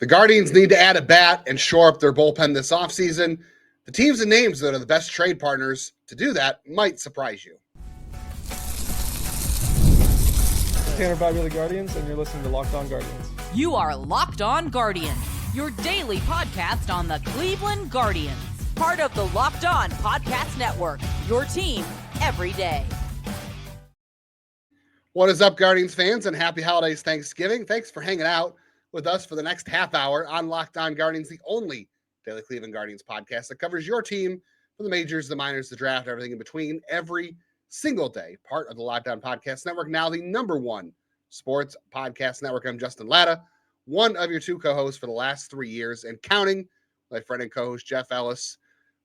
The Guardians need to add a bat and shore up their bullpen this offseason. The teams and names that are the best trade partners to do that might surprise you. Tanner Bobby of the Guardians, and you're listening to Locked On Guardians. You are Locked On Guardians, your daily podcast on the Cleveland Guardians. Part of the Locked On Podcast Network, your team every day. What is up, Guardians fans, and happy holidays, Thanksgiving. Thanks for hanging out with us for the next half hour on Locked On Guardians, the only daily Cleveland Guardians podcast that covers your team from the majors, the minors, the draft, everything in between every single day. Part of the Locked On Podcast Network, now the number one sports podcast network. I'm Justin Lada, one of your two co-hosts for the last 3 years and counting, my friend and co-host Jeff Ellis,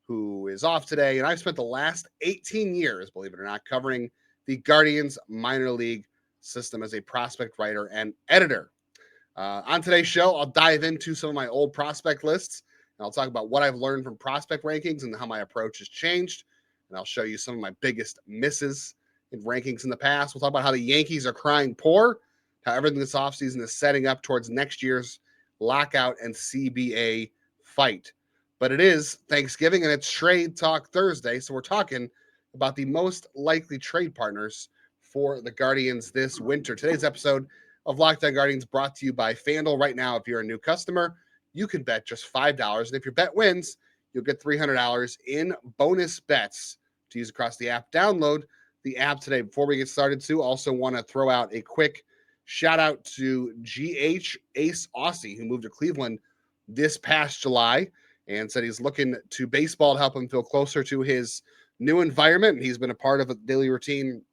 who is off today. And I've spent the last 18 years, believe it or not, covering the Guardians minor league system as a prospect writer and editor. On today's show, I'll dive into some of my old prospect lists, and I'll talk about what I've learned from prospect rankings and how my approach has changed. And I'll show you some of my biggest misses in rankings in the past. We'll talk about how the Yankees are crying poor, how everything this offseason is setting up towards next year's lockout and CBA fight. But it is Thanksgiving, and it's Trade Talk Thursday, so we're talking about the most likely trade partners for the Guardians this winter. Today's episode of Locked On Guardians brought to you by FanDuel. Right now, if you're a new customer, you can bet just $5, and if your bet wins, you'll get $300 in bonus bets to use across the app. Download the app today. Before we get started, too, also want to throw out a quick shout out to GH Ace Aussie, who moved to Cleveland this past July and said he's looking to baseball to help him feel closer to his new environment. He's been a part of a daily routine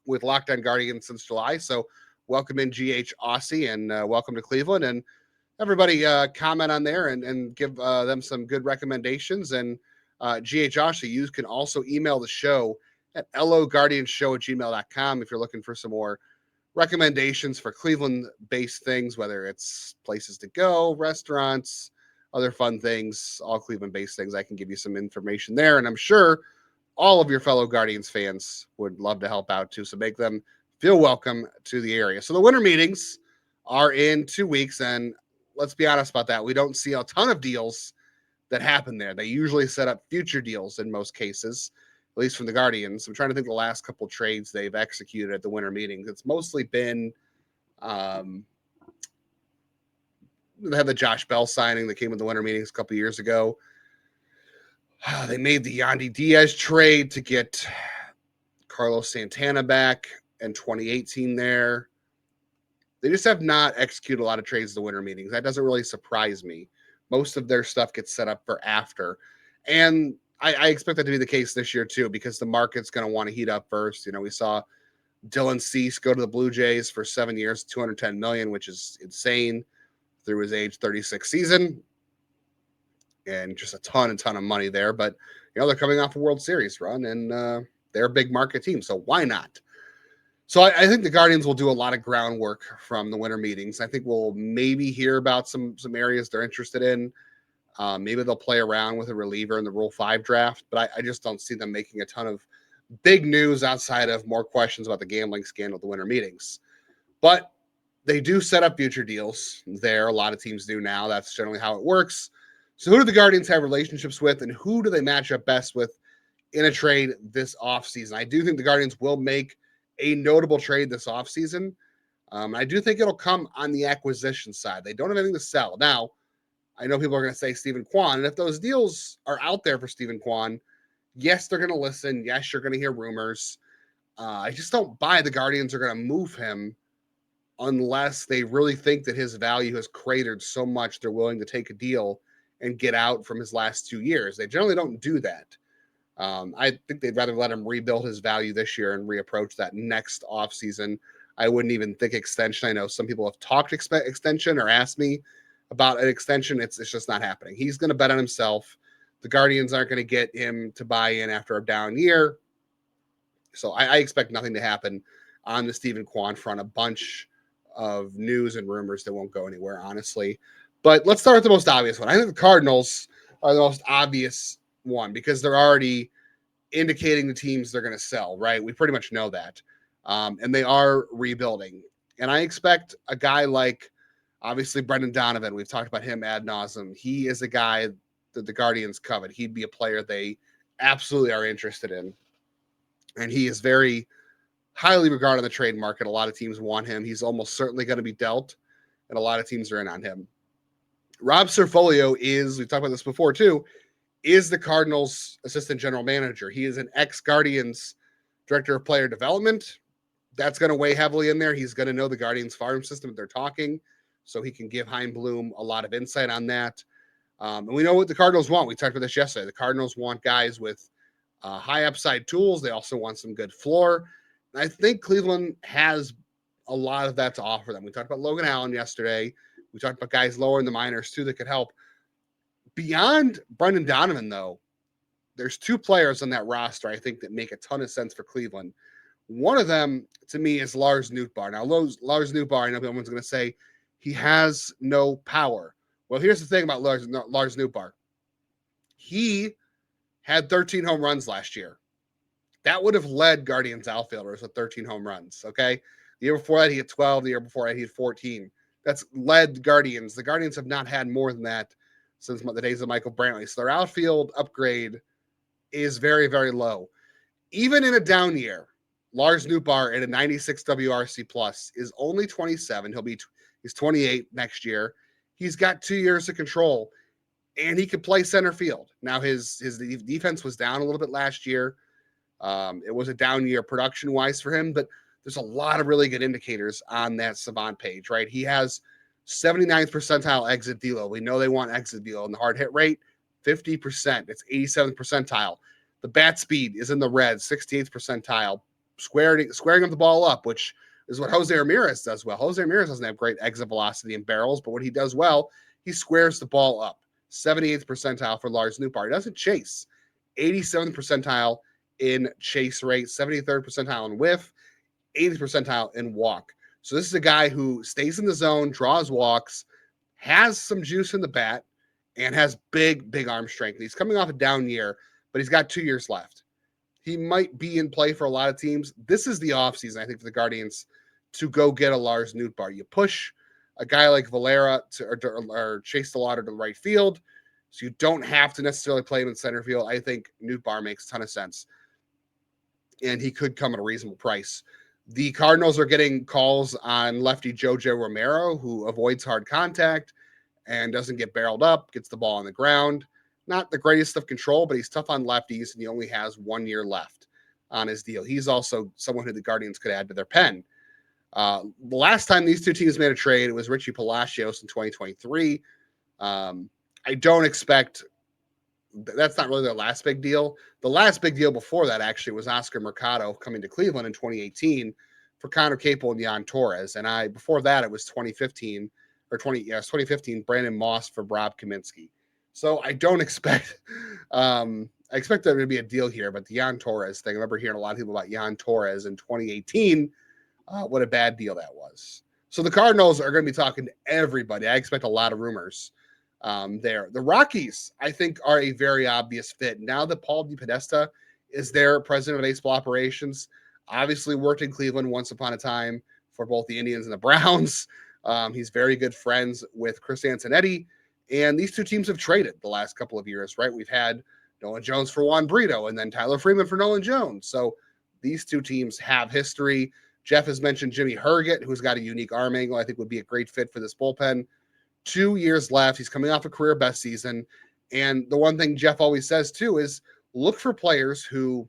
with Locked On Guardians since July. So welcome in GH Aussie, and welcome to Cleveland. And everybody comment on there and give them some good recommendations. And GH Aussie, you can also email the show at loguardianshow@gmail.com if you're looking for some more recommendations for Cleveland-based things, whether it's places to go, restaurants, other fun things, all Cleveland-based things. I can give you some information there, and I'm sure all of your fellow Guardians fans would love to help out too, so make them feel welcome to the area. So the winter meetings are in 2 weeks, and let's be honest about that. We don't see a ton of deals that happen there. They usually set up future deals in most cases, at least from the Guardians. I'm trying to think the last couple trades they've executed at the winter meetings. It's mostly been they had the Josh Bell signing that came with the winter meetings a couple years ago. They made the Yandy Diaz trade to get Carlos Santana back in 2018 there. They just have not executed a lot of trades at the winter meetings. That doesn't really surprise me. Most of their stuff gets set up for after. And I expect that to be the case this year too, because the market's going to want to heat up first. You know, we saw Dylan Cease go to the Blue Jays for 7 years, $210 million, which is insane, through his age 36 season. And just a ton of money there. But, you know, they're coming off a World Series run, and they're a big market team, so why not? So I think the Guardians will do a lot of groundwork from the winter meetings. I think we'll maybe hear about some areas they're interested in. Maybe they'll play around with a reliever in the Rule 5 draft, but I just don't see them making a ton of big news outside of more questions about the gambling scandal at the winter meetings. But they do set up future deals there. A lot of teams do now. That's generally how it works. So who do the Guardians have relationships with, and who do they match up best with in a trade this offseason? I do think the Guardians will make a notable trade this offseason. I do think it'll come on the acquisition side. They don't have anything to sell. Now, I know people are going to say Steven Kwan, and if those deals are out there for Steven Kwan, yes, they're going to listen. Yes, you're going to hear rumors. I just don't buy the Guardians are going to move him unless they really think that his value has cratered so much they're willing to take a deal and get out from his last 2 years. They generally don't do that. I think they'd rather let him rebuild his value this year and reapproach that next offseason. I wouldn't even think extension. I know some people have talked extension or asked me about an extension. It's just not happening. He's going to bet on himself. The Guardians aren't going to get him to buy in after a down year. So I expect nothing to happen on the Steven Kwan front. A bunch of news and rumors that won't go anywhere, honestly. But let's start with the most obvious one. I think the Cardinals are the most obvious one because they're already indicating the teams they're going to sell, right? We pretty much know that. And they are rebuilding. And I expect a guy like Obviously, Brendan Donovan, we've talked about him ad nauseum. He is a guy that the Guardians covet. He'd be a player they absolutely are interested in. And he is very highly regarded in the trade market. A lot of teams want him. He's almost certainly going to be dealt, and a lot of teams are in on him. Rob Cerfolio is, we've talked about this before too, is the Cardinals' assistant general manager. He is an ex-Guardians director of player development. That's going to weigh heavily in there. He's going to know the Guardians farm system that they're talking, so he can give Heimblum a lot of insight on that. And we know what the Cardinals want. We talked about this yesterday. The Cardinals want guys with high upside tools. They also want some good floor. And I think Cleveland has a lot of that to offer them. We talked about Logan Allen yesterday. We talked about guys lower in the minors too that could help. Beyond Brendan Donovan, though, there's two players on that roster I think that make a ton of sense for Cleveland. One of them, to me, is Lars Nootbaar. Now, Lars Nootbaar, I know everyone's going to say he has no power. Well, here's the thing about Lars Nootbaar. He had 13 home runs last year. That would have led Guardians outfielders with 13 home runs, okay? The year before that, he had 12. The year before that, he had 14. That's led Guardians. The Guardians have not had more than that since the days of Michael Brantley. So their outfield upgrade is very, very low. Even in a down year, Lars Nootbaar at a 96 WRC plus is only 27. He's 28 next year. He's got 2 years of control, and he could play center field. Now, his defense was down a little bit last year. It was a down year production-wise for him, but there's a lot of really good indicators on that Savant page, right? He has 79th percentile exit velo. We know they want exit velo, and the hard hit rate, 50%. It's 87th percentile. The bat speed is in the red, 68th percentile. Squaring up the ball up, which is what Jose Ramirez does well. Jose Ramirez doesn't have great exit velocity in barrels, but what he does well, he squares the ball up. 78th percentile for Lars Nootbaar. He doesn't chase. 87th percentile in chase rate, 73rd percentile in whiff, 80th percentile in walk. So this is a guy who stays in the zone, draws walks, has some juice in the bat, and has big, big arm strength. He's coming off a down year, but he's got 2 years left. He might be in play for a lot of teams. This is the offseason, I think, for the Guardians to go get a Lars Nootbaar. You push a guy like Valera or Chase DeLauder to the right field, so you don't have to necessarily play him in center field. I think Nootbaar makes a ton of sense, and he could come at a reasonable price. The Cardinals are getting calls on lefty JoJo Romero, who avoids hard contact and doesn't get barreled up, gets the ball on the ground. Not the greatest of control, but he's tough on lefties, and he only has 1 year left on his deal. He's also someone who the Guardians could add to their pen. The last time these two teams made a trade, it was Richie Palacios in 2023. I don't expect that's not really their last big deal. The last big deal before that actually was Oscar Mercado coming to Cleveland in 2018 for Connor Capel and Yan Torres. And before that, it was 2015, Brandon Moss for Rob Kaminsky. So I don't expect, I expect there to be a deal here, but the Yan Torres thing, I remember hearing a lot of people about Yan Torres in 2018. What a bad deal that was. So the Cardinals are going to be talking to everybody. I expect a lot of rumors there. The Rockies, I think, are a very obvious fit. Now that Paul DePodesta is their president of baseball operations, obviously worked in Cleveland once upon a time for both the Indians and the Browns. He's very good friends with Chris Antonetti. And these two teams have traded the last couple of years, right? We've had Nolan Jones for Juan Brito and then Tyler Freeman for Nolan Jones. So these two teams have history. Jeff has mentioned Jimmy Herget, who's got a unique arm angle. I think would be a great fit for this bullpen. 2 years left. He's coming off a career best season. And the one thing Jeff always says too is look for players who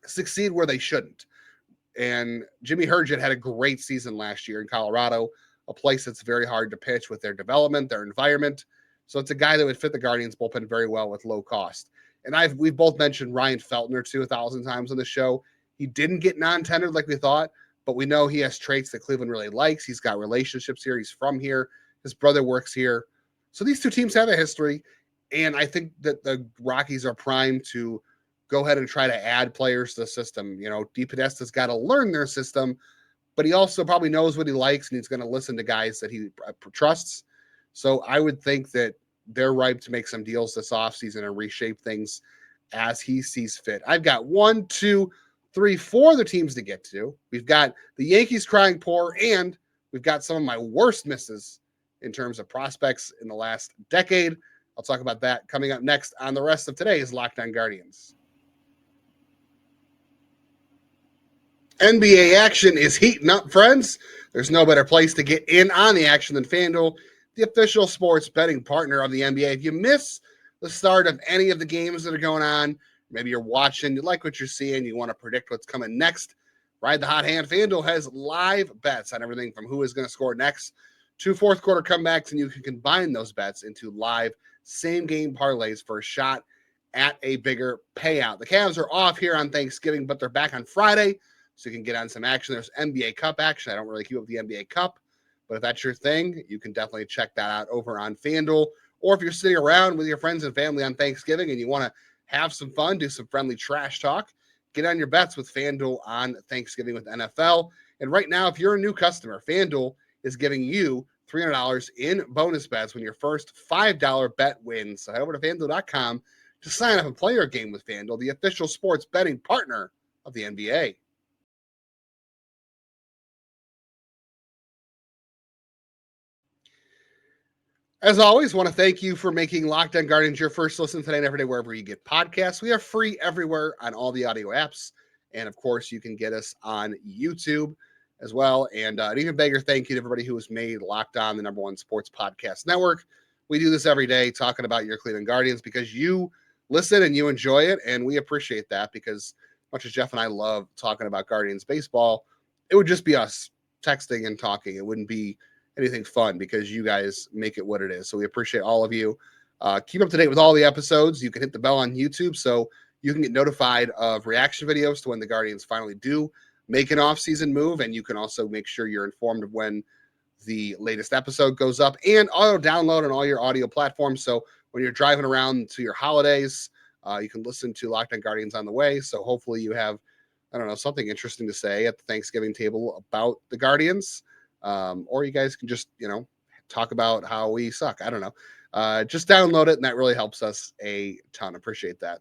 succeed where they shouldn't. And Jimmy Herget had a great season last year in Colorado, a place that's very hard to pitch with their development, their environment. So it's a guy that would fit the Guardians bullpen very well with low cost. And we've both mentioned Ryan Feltner too 1,000 times on the show. He didn't get non-tendered like we thought, but we know he has traits that Cleveland really likes. He's got relationships here. He's from here. His brother works here. So these two teams have a history, and I think that the Rockies are primed to go ahead and try to add players to the system. You know, DePodesta's got to learn their system, but he also probably knows what he likes, and he's going to listen to guys that he trusts. So I would think that they're ripe to make some deals this offseason and reshape things as he sees fit. I've got 1, 2, 3, 4 other teams to get to. We've got the Yankees crying poor, and we've got some of my worst misses in terms of prospects in the last decade. I'll talk about that coming up next on the rest of today's Locked On Guardians. NBA action is heating up, friends. There's no better place to get in on the action than FanDuel, the official sports betting partner of the NBA. If you miss the start of any of the games that are going on, maybe you're watching, you like what you're seeing, you want to predict what's coming next, ride the hot hand. FanDuel has live bets on everything from who is going to score next to fourth quarter comebacks, and you can combine those bets into live same-game parlays for a shot at a bigger payout. The Cavs are off here on Thanksgiving, but they're back on Friday, so you can get on some action. There's NBA Cup action. I don't really keep up with the NBA Cup, but if that's your thing, you can definitely check that out over on FanDuel. Or if you're sitting around with your friends and family on Thanksgiving and you want to have some fun, do some friendly trash talk, get on your bets with FanDuel on Thanksgiving with NFL. And right now, if you're a new customer, FanDuel is giving you $300 in bonus bets when your first $5 bet wins. So head over to FanDuel.com to sign up and play your game with FanDuel, the official sports betting partner of the NBA. As always, want to thank you for making Locked On Guardians your first listen today and every day wherever you get podcasts. We are free everywhere on all the audio apps. And, of course, you can get us on YouTube as well. And an even bigger thank you to everybody who has made Locked On the #1 sports podcast network. We do this every day talking about your Cleveland Guardians because you listen and you enjoy it, and we appreciate that because much as Jeff and I love talking about Guardians baseball, it would just be us texting and talking. It wouldn't be anything fun because you guys make it what it is. So we appreciate all of you. Keep up to date with all the episodes. You can hit the bell on YouTube so you can get notified of reaction videos to when the Guardians finally do make an off-season move, and you can also make sure you're informed of when the latest episode goes up and auto download on all your audio platforms. So when you're driving around to your holidays, you can listen to Locked On Guardians on the way. So hopefully you have, I don't know, something interesting to say at the Thanksgiving table about the Guardians. Or you guys can just, talk about how we suck. I don't know. Just download it, and that really helps us a ton. Appreciate that.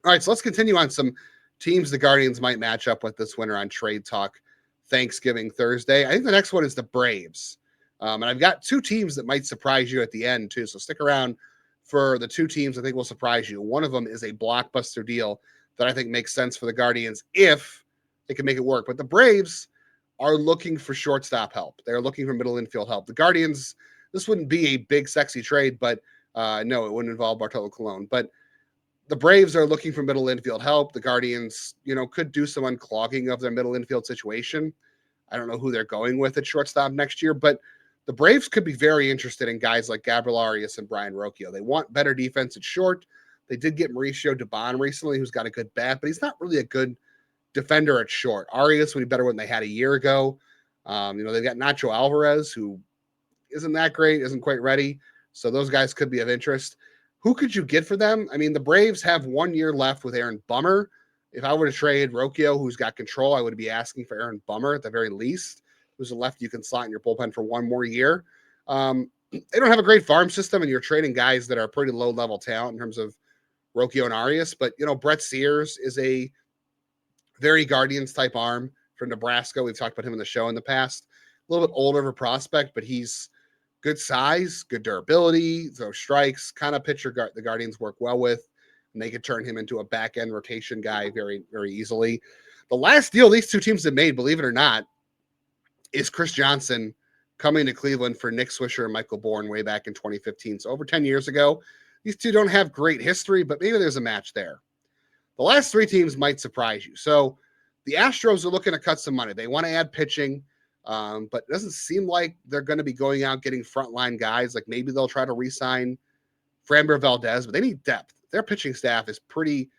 All right, so let's continue on some teams the Guardians might match up with this winter on Trade Talk Thanksgiving Thursday. I think the next one is the Braves. And I've got two teams that might surprise you at the end, too. So stick around for the two teams I think will surprise you. One of them is a blockbuster deal that I think makes sense for the Guardians if they can make it work. But the Braves are looking for shortstop help. They're looking for middle infield help. The Guardians, this wouldn't be a big, sexy trade, but no, it wouldn't involve Bartolo Colon. But the Braves are looking for middle infield help. The Guardians, could do some unclogging of their middle infield situation. I don't know who they're going with at shortstop next year, but the Braves could be very interested in guys like Gabriel Arias and Brian Rocchio. They want better defense at short. They did get Mauricio Dubon recently, who's got a good bat, but he's not really a good defender at short. Arias would be better than they had a year ago. They've got Nacho Alvarez, who isn't that great, isn't quite ready. So those guys could be of interest. Who could you get for them? I mean, the Braves have 1 year left with Aaron Bummer. If I were to trade Rocchio, who's got control, I would be asking for Aaron Bummer at the very least, who's a lefty you can slot in your bullpen for one more year. They don't have a great farm system, and you're trading guys that are pretty low-level talent in terms of Rocchio and Arias. But, Brett Sears is a very Guardians-type arm from Nebraska. We've talked about him in the show in the past. A little bit older of a prospect, but he's good size, good durability, throws strikes, kind of pitcher the Guardians work well with, and they could turn him into a back-end rotation guy very, very easily. The last deal these two teams have made, believe it or not, is Chris Johnson coming to Cleveland for Nick Swisher and Michael Bourne way back in 2015. So over 10 years ago. These two don't have great history, but maybe there's a match there. The last three teams might surprise you. So the Astros are looking to cut some money. They want to add pitching, but it doesn't seem like they're going to be going out getting frontline guys. Like maybe they'll try to re-sign Framber Valdez, but they need depth. Their pitching staff is pretty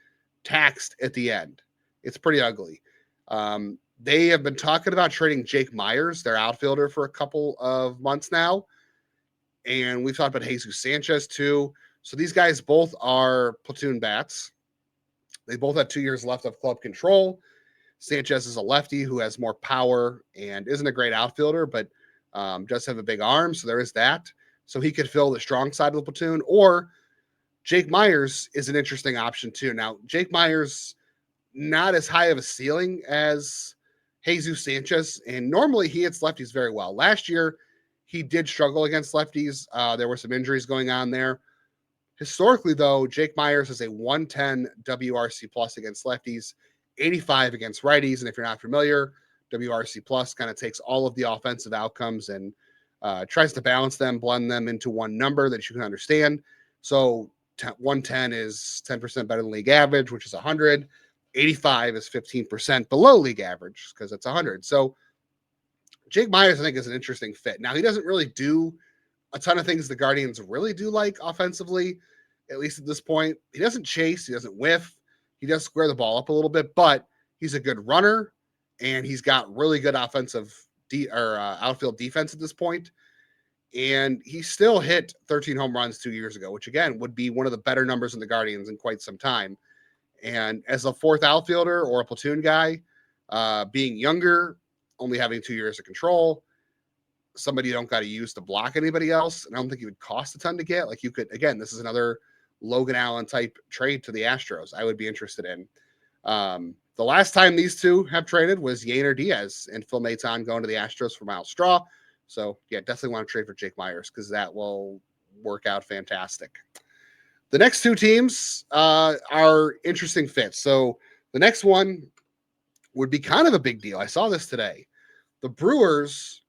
taxed at the end. It's pretty ugly. They have been talking about trading Jake Meyers, their outfielder, for a couple of months now. And we've talked about Jesus Sanchez too. So these guys both are platoon bats. They both have 2 years left of club control. Sanchez is a lefty who has more power and isn't a great outfielder, but does have a big arm. So there is that. So he could fill the strong side of the platoon. Or Jake Meyers is an interesting option too. Now, Jake Meyers, not as high of a ceiling as Jesus Sanchez. And normally he hits lefties very well. Last year, he did struggle against lefties. There were some injuries going on there. Historically, though, Jake Meyers is a 110 WRC plus against lefties, 85 against righties. And if you're not familiar, WRC plus kind of takes all of the offensive outcomes and tries to balance them, blend them into one number that you can understand. So 110 is 10% better than league average, which is 100. 85 is 15% below league average because it's 100. So Jake Meyers, I think, is an interesting fit. Now, he doesn't really do a ton of things the Guardians really do like offensively, at least at this point. He doesn't chase. He doesn't whiff. He does square the ball up a little bit, but he's a good runner, and he's got really good offensive outfield defense at this point. And he still hit 13 home runs 2 years ago, which, again, would be one of the better numbers in the Guardians in quite some time. And as a fourth outfielder or a platoon guy, being younger, only having 2 years of control, somebody you don't got to use to block anybody else, and I don't think it would cost a ton to get. Like, you could, again, this is another Logan Allen type trade to the Astros I would be interested in. The last time these two have traded was Yainer Diaz and Phil Maton going to the Astros for Miles Straw. So, yeah, definitely want to trade for Jake Meyers because that will work out fantastic. The next two teams are interesting fits. So the next one would be kind of a big deal. I saw this today. The Brewers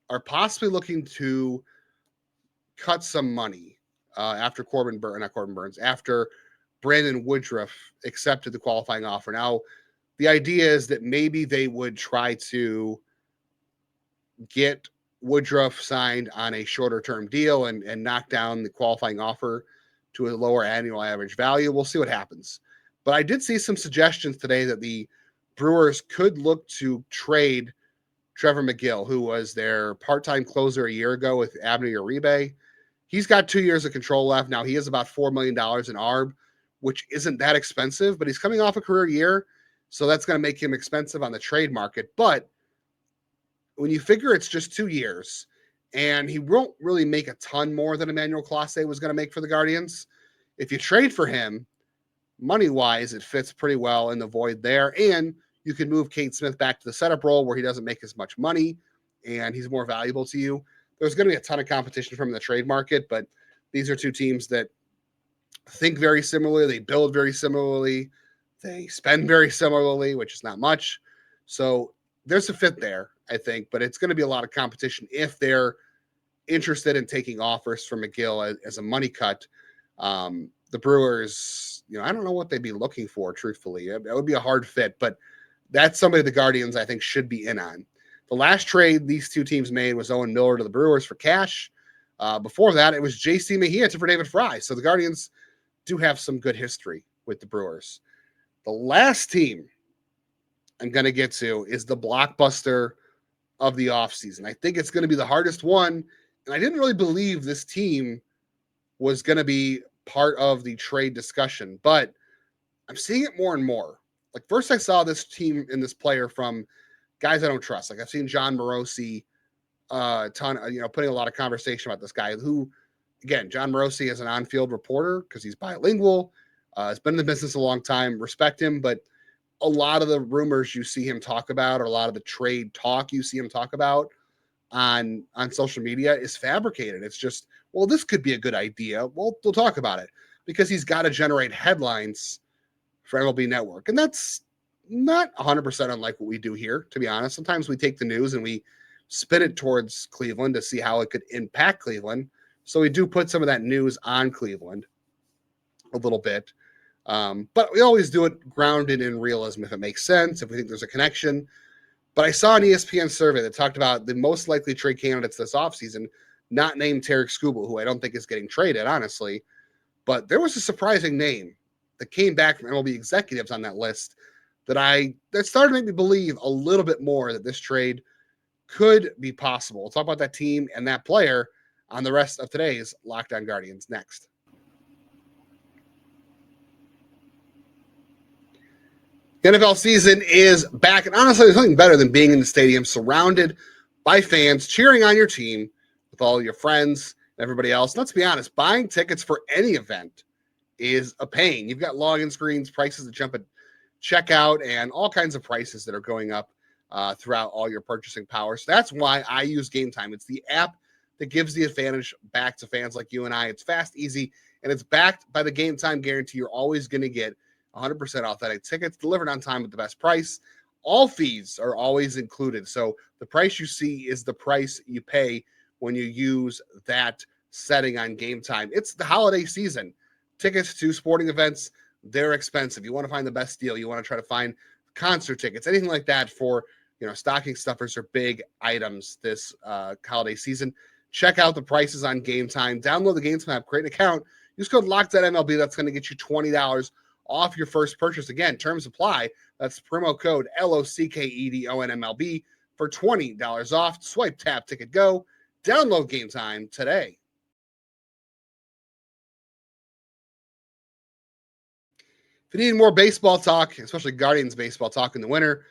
are possibly looking to cut some money after after Brandon Woodruff accepted the qualifying offer. Now, the idea is that maybe they would try to get Woodruff signed on a shorter term deal and knock down the qualifying offer to a lower annual average value. We'll see what happens. But I did see some suggestions today that the Brewers could look to trade Trevor Megill, who was their part-time closer a year ago with Abner Uribe. He's got 2 years of control left. Now, he is about $4 million in ARB, which isn't that expensive, but he's coming off a career year, so that's going to make him expensive on the trade market. But when you figure it's just 2 years, and he won't really make a ton more than Emmanuel Clase was going to make for the Guardians, if you trade for him, money-wise, it fits pretty well in the void there, and you can move Cade Smith back to the setup role where he doesn't make as much money, and he's more valuable to you. There's going to be a ton of competition from the trade market, but these are two teams that think very similarly. They build very similarly. They spend very similarly, which is not much. So there's a fit there, I think, but it's going to be a lot of competition if they're interested in taking offers from Megill as a money cut. The Brewers, I don't know what they'd be looking for, truthfully. It would be a hard fit, but that's somebody the Guardians, I think, should be in on. The last trade these two teams made was Owen Miller to the Brewers for cash. Before that, it was J.C. Mejia for David Fry. So the Guardians do have some good history with the Brewers. The last team I'm going to get to is the blockbuster of the offseason. I think it's going to be the hardest one, and I didn't really believe this team was going to be part of the trade discussion, but I'm seeing it more and more. Like, first I saw this team and this player from guys I don't trust. Like, I've seen John Morosi putting a lot of conversation about this guy who, again, John Morosi is an on-field reporter because he's bilingual, has been in the business a long time, respect him, but a lot of the rumors you see him talk about, or a lot of the trade talk you see him talk about on social media is fabricated. It's just, well, this could be a good idea. Well, we'll talk about it because he's got to generate headlines for MLB Network. And that's not 100% unlike what we do here, to be honest. Sometimes we take the news and we spin it towards Cleveland to see how it could impact Cleveland. So we do put some of that news on Cleveland a little bit. But we always do it grounded in realism if it makes sense, if we think there's a connection. But I saw an ESPN survey that talked about the most likely trade candidates this offseason, not named Tarek Skubal, who I don't think is getting traded, honestly. But there was a surprising name that came back from MLB executives on that list that started to make me believe a little bit more that this trade could be possible. We'll talk about that team and that player on the rest of today's Locked On Guardians next. The NFL season is back, and honestly, there's nothing better than being in the stadium surrounded by fans cheering on your team with all your friends and everybody else. Let's be honest, buying tickets for any event is a pain. You've got login screens, prices that jump at checkout, and all kinds of prices that are going up throughout all your purchasing power. So that's why I use Game Time. It's the app that gives the advantage back to fans like you and I. It's fast, easy, and it's backed by the game time guarantee. You're always going to get 100% authentic tickets delivered on time at the best price. All fees are always included. So the price you see is the price you pay when you use that setting on Game Time. It's the holiday season. Tickets to sporting events, they're expensive. You want to find the best deal. You want to try to find concert tickets, anything like that for, stocking stuffers or big items this holiday season. Check out the prices on Game Time. Download the Game Time app, create an account. Use code LOCKEDONMLB. That's going to get you $20 off your first purchase. Again, terms apply. That's promo code LOCKEDONMLB for $20 off. Swipe, tap, ticket, go. Download Game Time today. If you need more baseball talk, especially Guardians baseball talk in the winter,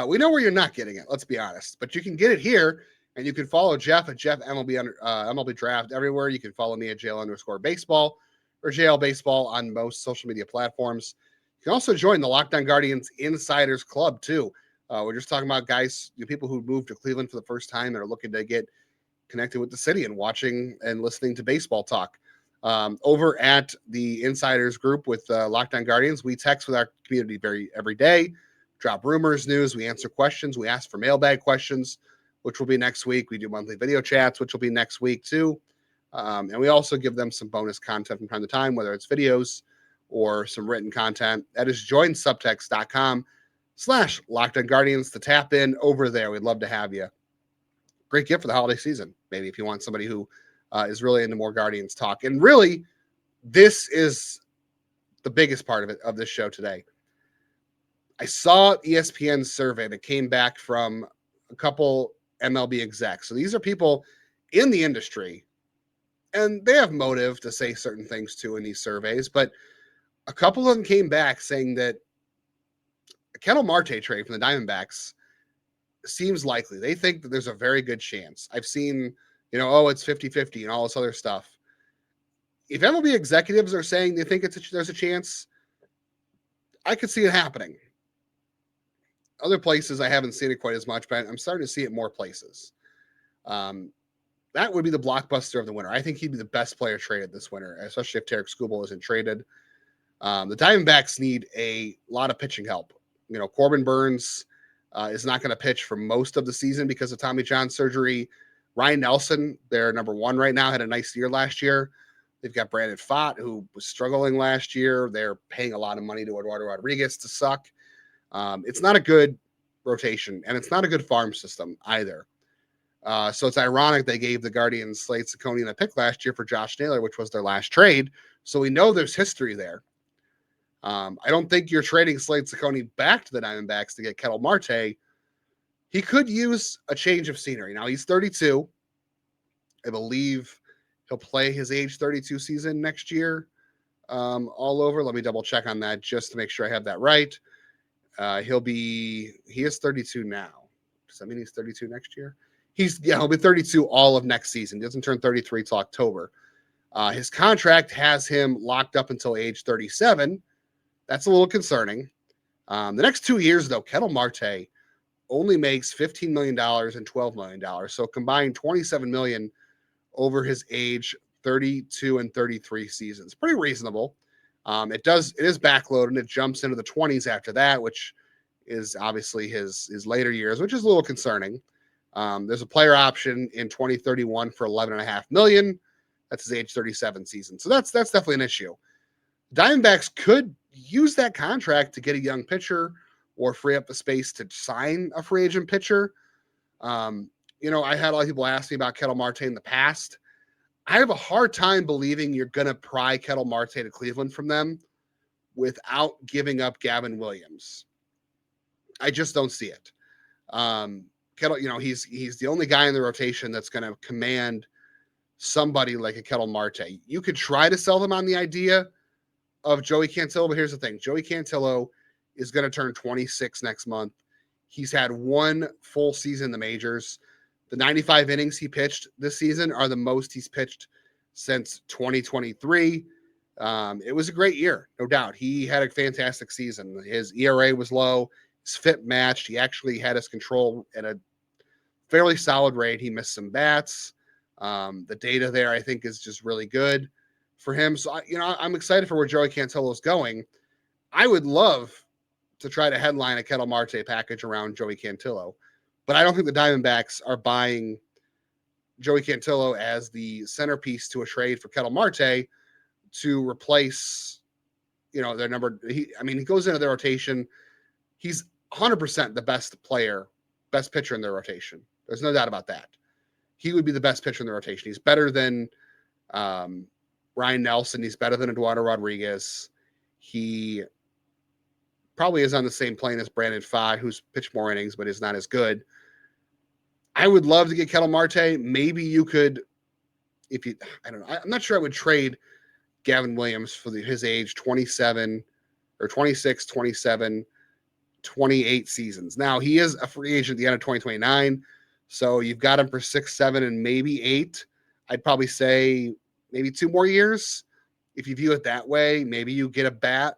we know where you're not getting it, let's be honest. But you can get it here, and you can follow Jeff at Jeff MLB Draft everywhere. You can follow me at JL_baseball or JL Baseball on most social media platforms. You can also join the Locked On Guardians Insiders Club, too. We're just talking about guys, people who moved to Cleveland for the first time and are looking to get connected with the city and watching and listening to baseball talk. Over at the Insiders group with Locked On Guardians, we text with our community every day, drop rumors, news, we answer questions, we ask for mailbag questions, which will be next week. We do monthly video chats, which will be next week too. And we also give them some bonus content from time to time, whether it's videos or some written content. That is joinsubtext.com/LockedOnGuardians to tap in over there. We'd love to have you. Great gift for the holiday season, maybe if you want somebody who is really into more Guardians talk. And really, this is the biggest part of this show today. I saw ESPN's survey that came back from a couple MLB execs. So these are people in the industry, and they have motive to say certain things too in these surveys. But a couple of them came back saying that a Ketel Marte trade from the Diamondbacks seems likely. They think that there's a very good chance. I've seen, it's 50-50 and all this other stuff. If MLB executives are saying they think there's a chance, I could see it happening. Other places I haven't seen it quite as much, but I'm starting to see it more places. That would be the blockbuster of the winter. I think he'd be the best player traded this winter, especially if Tarek Skubal isn't traded. The Diamondbacks need a lot of pitching help. Corbin Burns is not going to pitch for most of the season because of Tommy John surgery. Ryan Nelson, their number one right now, had a nice year last year. They've got Brandon Pfaadt, who was struggling last year. They're paying a lot of money to Eduardo Rodriguez to suck. It's not a good rotation, and it's not a good farm system either. So it's ironic they gave the Guardians Slade Cecconi a pick last year for Josh Naylor, which was their last trade. So we know there's history there. I don't think you're trading Slade Cecconi back to the Diamondbacks to get Ketel Marte. He could use a change of scenery. Now, he's 32. I believe he'll play his age 32 season next year all over. Let me double check on that just to make sure I have that right. He is 32 now. Does that mean he's 32 next year? He'll be 32 all of next season. He doesn't turn 33 till October. His contract has him locked up until age 37. That's a little concerning. The next 2 years, though, Ketel Marte only makes $15 million and $12 million. So combined $27 million over his age 32 and 33 seasons. Pretty reasonable. It is backloaded, and it jumps into the 20s after that, which is obviously his later years, which is a little concerning. There's a player option in 2031 for $11.5 million. That's his age 37 season. So that's definitely an issue. Diamondbacks could use that contract to get a young pitcher or free up the space to sign a free agent pitcher. I had a lot of people ask me about Ketel Marte in the past. I have a hard time believing you're going to pry Ketel Marte to Cleveland from them without giving up Gavin Williams. I just don't see it. Ketel, he's the only guy in the rotation that's going to command somebody like a Ketel Marte. You could try to sell them on the idea of Joey Cantillo, but here's the thing. Joey Cantillo is going to turn 26 next month. He's had one full season in the majors. The 95 innings he pitched this season are the most he's pitched since 2023. It was a great year, no doubt. He had a fantastic season. His ERA was low. His FIP matched. He actually had his control at a fairly solid rate. He missed some bats. The data there, I think, is just really good for him. So, I'm excited for where Joey Cantillo is going. I would love to try to headline a Ketel Marte package around Joey Cantillo, but I don't think the Diamondbacks are buying Joey Cantillo as the centerpiece to a trade for Ketel Marte to replace, their number. He goes into their rotation. He's 100% the best pitcher in their rotation. There's no doubt about that. He would be the best pitcher in the rotation. He's better than Ryan Nelson. He's better than Eduardo Rodriguez. He probably is on the same plane as Brandon Pfaadt, who's pitched more innings but is not as good. I would love to get Ketel Marte. Maybe you could, I don't know. I'm not sure I would trade Gavin Williams for his age, 27 or 26, 27, 28 seasons. Now, he is a free agent at the end of 2029, so you've got him for 6, 7, and maybe 8. I'd probably say maybe 2 more years. If you view it that way, maybe you get a bat.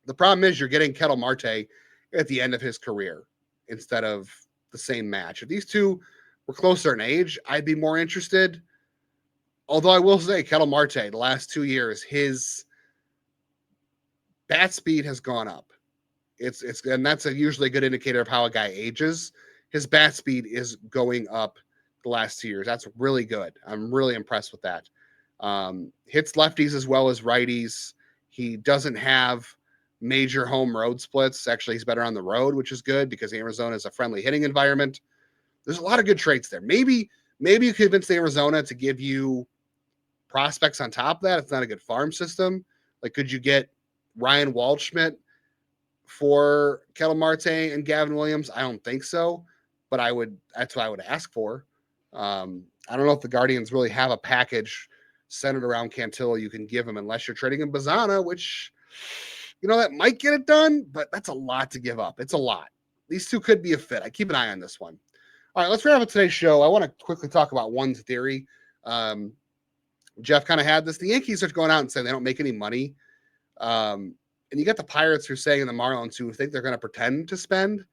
The problem is you're getting Ketel Marte at the end of his career instead of the same match. If these two were closer in age, I'd be more interested. Although I will say Ketel Marte, the last 2 years, his bat speed has gone up. And that's usually a good indicator of how a guy ages. His bat speed is going up the last 2 years. That's really good. I'm really impressed with that. Hits lefties as well as righties. He doesn't have major home road splits. Actually, he's better on the road, which is good because Arizona is a friendly hitting environment. There's a lot of good traits there. Maybe you convince Arizona to give you prospects on top of that. It's not a good farm system. Like, could you get Ryan Waldschmidt for Ketel Marte and Gavin Williams? I don't think so, but that's what I would ask for. I don't know if the Guardians really have a package centered around Cantillo you can give him unless you're trading him Bazana, which, that might get it done, but that's a lot to give up. It's a lot. These two could be a fit. I keep an eye on this one. All right, let's wrap up today's show. I want to quickly talk about one theory. Jeff kind of had this. The Yankees are going out and saying they don't make any money. And you got the Pirates who are saying, and the Marlins who think they're going to pretend to spend.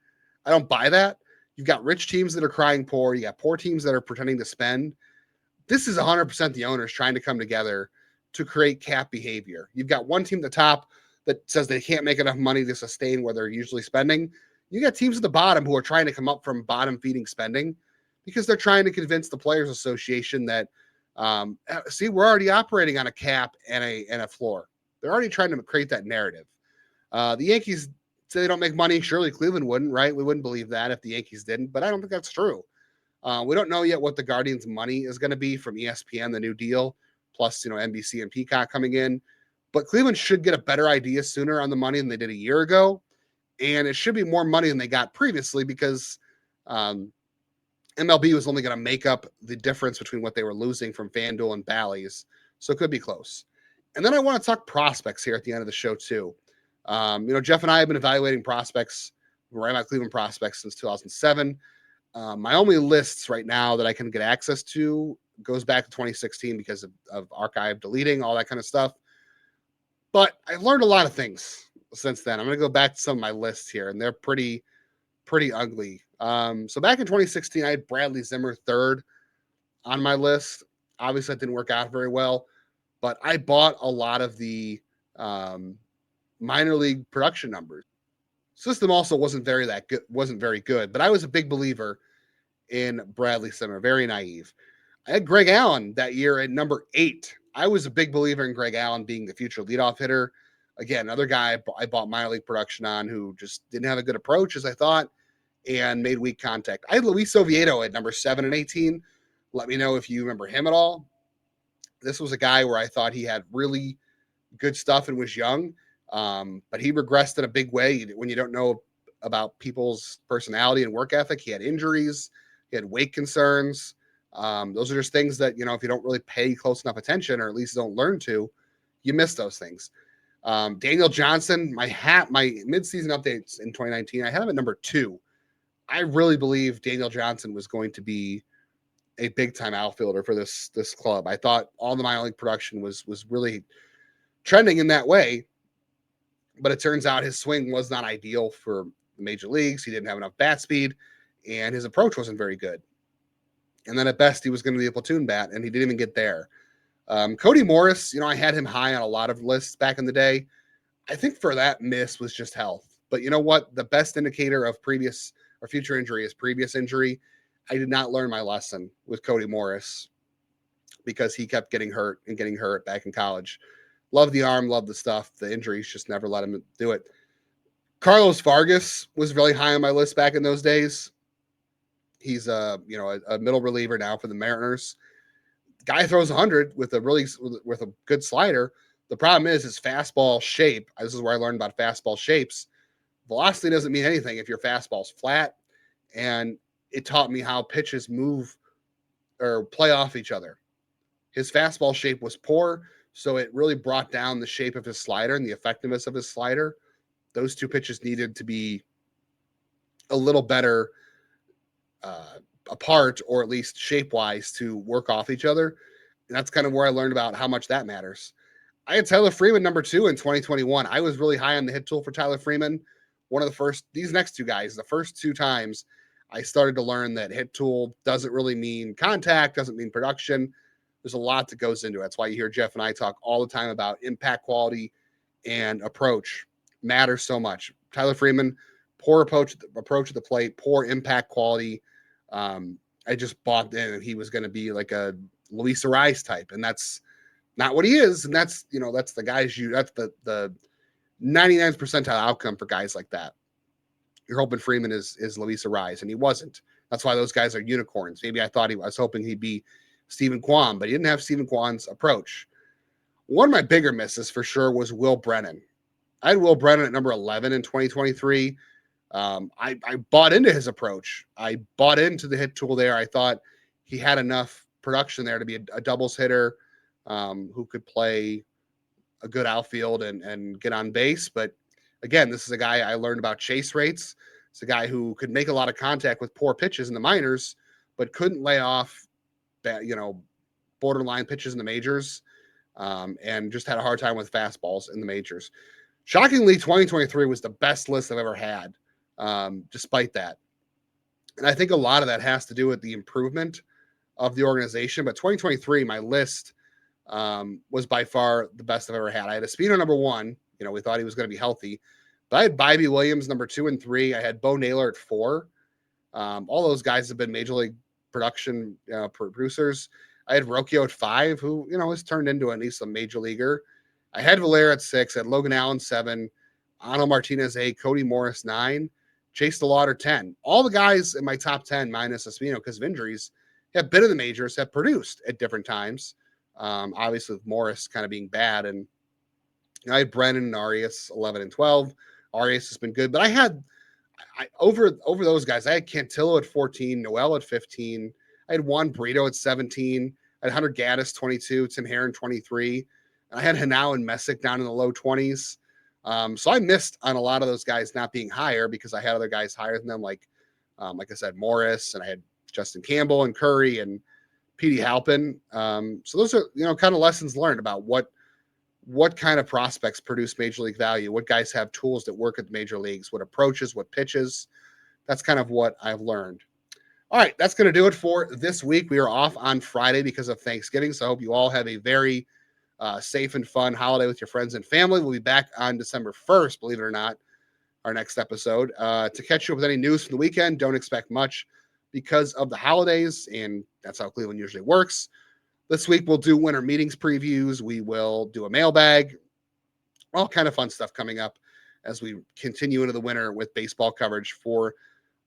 I don't buy that. You've got rich teams that are crying poor. You got poor teams that are pretending to spend. This is 100% the owners trying to come together to create cap behavior. You've got one team at the top that says they can't make enough money to sustain where they're usually spending. You got teams at the bottom who are trying to come up from bottom feeding spending because they're trying to convince the Players Association that, we're already operating on a cap and a floor. They're already trying to create that narrative. The Yankees say they don't make money. Surely Cleveland wouldn't, right? We wouldn't believe that if the Yankees didn't, but I don't think that's true. We don't know yet what the Guardians' money is going to be from ESPN, the new deal, plus, NBC and Peacock coming in. But Cleveland should get a better idea sooner on the money than they did a year ago. And it should be more money than they got previously because MLB was only going to make up the difference between what they were losing from FanDuel and Bally's. So it could be close. And then I want to talk prospects here at the end of the show too. Jeff and I have been evaluating prospects, right about Cleveland prospects since 2007. My only lists right now that I can get access to goes back to 2016 because of archive deleting, all that kind of stuff. But I've learned a lot of things since then. I'm going to go back to some of my lists here, and they're pretty ugly. So back in 2016, I had Bradley Zimmer third on my list. Obviously, that didn't work out very well, but I bought a lot of the minor league production numbers. System also wasn't very good, but I was a big believer in Bradley Zimmer, very naive. I had Greg Allen that year at number 8. I was a big believer in Greg Allen being the future leadoff hitter. Again, another guy I bought minor league production on who just didn't have a good approach, as I thought, and made weak contact. I had Luis Oviedo at number 7 and 18. Let me know if you remember him at all. This was a guy where I thought he had really good stuff and was young, but he regressed in a big way when you don't know about people's personality and work ethic. He had injuries. He had weight concerns. Those are just things that, if you don't really pay close enough attention, or at least don't learn to, you miss those things. Daniel Johnson, my midseason updates in 2019, I had him at number 2. I really believe Daniel Johnson was going to be a big time outfielder for this club. I thought all the minor league production was really trending in that way, but it turns out his swing was not ideal for the major leagues. He didn't have enough bat speed, and his approach wasn't very good. And then at best, he was going to be a platoon bat, and he didn't even get there. Cody Morris, I had him high on a lot of lists back in the day. I think for that miss was just health. But you know what? The best indicator of previous or future injury is previous injury. I did not learn my lesson with Cody Morris because he kept getting hurt back in college. Love the arm, love the stuff. The injuries just never let him do it. Carlos Vargas was really high on my list back in those days. He's a middle reliever now for the Mariners. Guy throws 100 with a good slider. The problem is his fastball shape. This is where I learned about fastball shapes. Velocity doesn't mean anything if your fastball's flat, and it taught me how pitches move or play off each other. His fastball shape was poor, so it really brought down the shape of his slider and the effectiveness of his slider. Those two pitches needed to be a little better apart, or at least shape-wise, to work off each other. And that's kind of where I learned about how much that matters. I had Tyler Freeman number 2 in 2021. I was really high on the hit tool for Tyler Freeman. These next two guys, the first 2 times I started to learn that hit tool doesn't really mean contact, doesn't mean production. There's a lot that goes into it. That's why you hear Jeff and I talk all the time about impact quality and approach matters so much. Tyler Freeman, poor approach at the plate, poor impact quality. I just bought in and he was going to be like a Luis Ariz type, and that's not what he is. And that's the guys that's the 99th percentile outcome for guys like that. You're hoping Freeman is Luis Ariz, and he wasn't. That's why those guys are unicorns. Maybe I was hoping he'd be Stephen Kwan, but he didn't have Stephen Kwan's approach. One of my bigger misses for sure was Will Brennan. I had Will Brennan at number 11 in 2023. I bought into his approach. I bought into the hit tool there. I thought he had enough production there to be a doubles hitter who could play a good outfield and get on base. But again, this is a guy I learned about chase rates. It's a guy who could make a lot of contact with poor pitches in the minors, but couldn't lay off, borderline pitches in the majors, and just had a hard time with fastballs in the majors. Shockingly, 2023 was the best list I've ever had, despite that. And I think a lot of that has to do with the improvement of the organization. But 2023, my list was by far the best I've ever had. I had Espino number 1. We thought he was going to be healthy. But I had Bobby Williams number 2 and 3. I had Bo Naylor at 4. All those guys have been major league production producers. I had Rocchio at 5, who, has turned into at least a major leaguer. I had Valera at 6. I had Logan Allen 7. Angel Martinez 8. Cody Morris 9. Chase DeLauder 10. All the guys in my top 10 minus Espino because of injuries have been in the majors, have produced at different times. Obviously with Morris kind of being bad. And I had Brennan and Arias 11 and 12. Arias has been good, but I had over those guys, I had Cantillo at 14, Noel at 15. I had Juan Brito at 17. I had Hunter Gaddis 22, Tim Herron 23. And I had Hanau and Messick down in the low 20s. So I missed on a lot of those guys not being higher because I had other guys higher than them, like I said, Morris, and I had Justin Campbell and Curry and Petey Halpin. So those are, kind of lessons learned about what kind of prospects produce major league value, what guys have tools that work at the major leagues, what approaches, what pitches. That's kind of what I've learned. All right, that's going to do it for this week. We are off on Friday because of Thanksgiving, so I hope you all have a very safe and fun holiday with your friends and family. We'll be back on December 1st, believe it or not, our next episode. To catch you up with any news from the weekend, don't expect much because of the holidays, and that's how Cleveland usually works. This week, we'll do winter meetings previews. We will do a mailbag, all kind of fun stuff coming up as we continue into the winter with baseball coverage for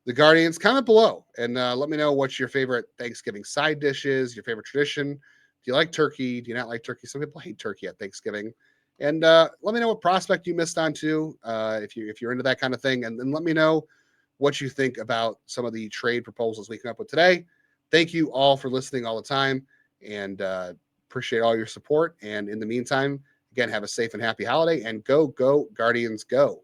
the Guardians. Comment below and let me know what your favorite Thanksgiving side dish is, your favorite tradition. Do you like turkey? Do you not like turkey? Some people hate turkey at Thanksgiving. And let me know what prospect you missed on too, if you're into that kind of thing. And then let me know what you think about some of the trade proposals we came up with today. Thank you all for listening all the time, and appreciate all your support. And in the meantime, again, have a safe and happy holiday, and go Guardians, go.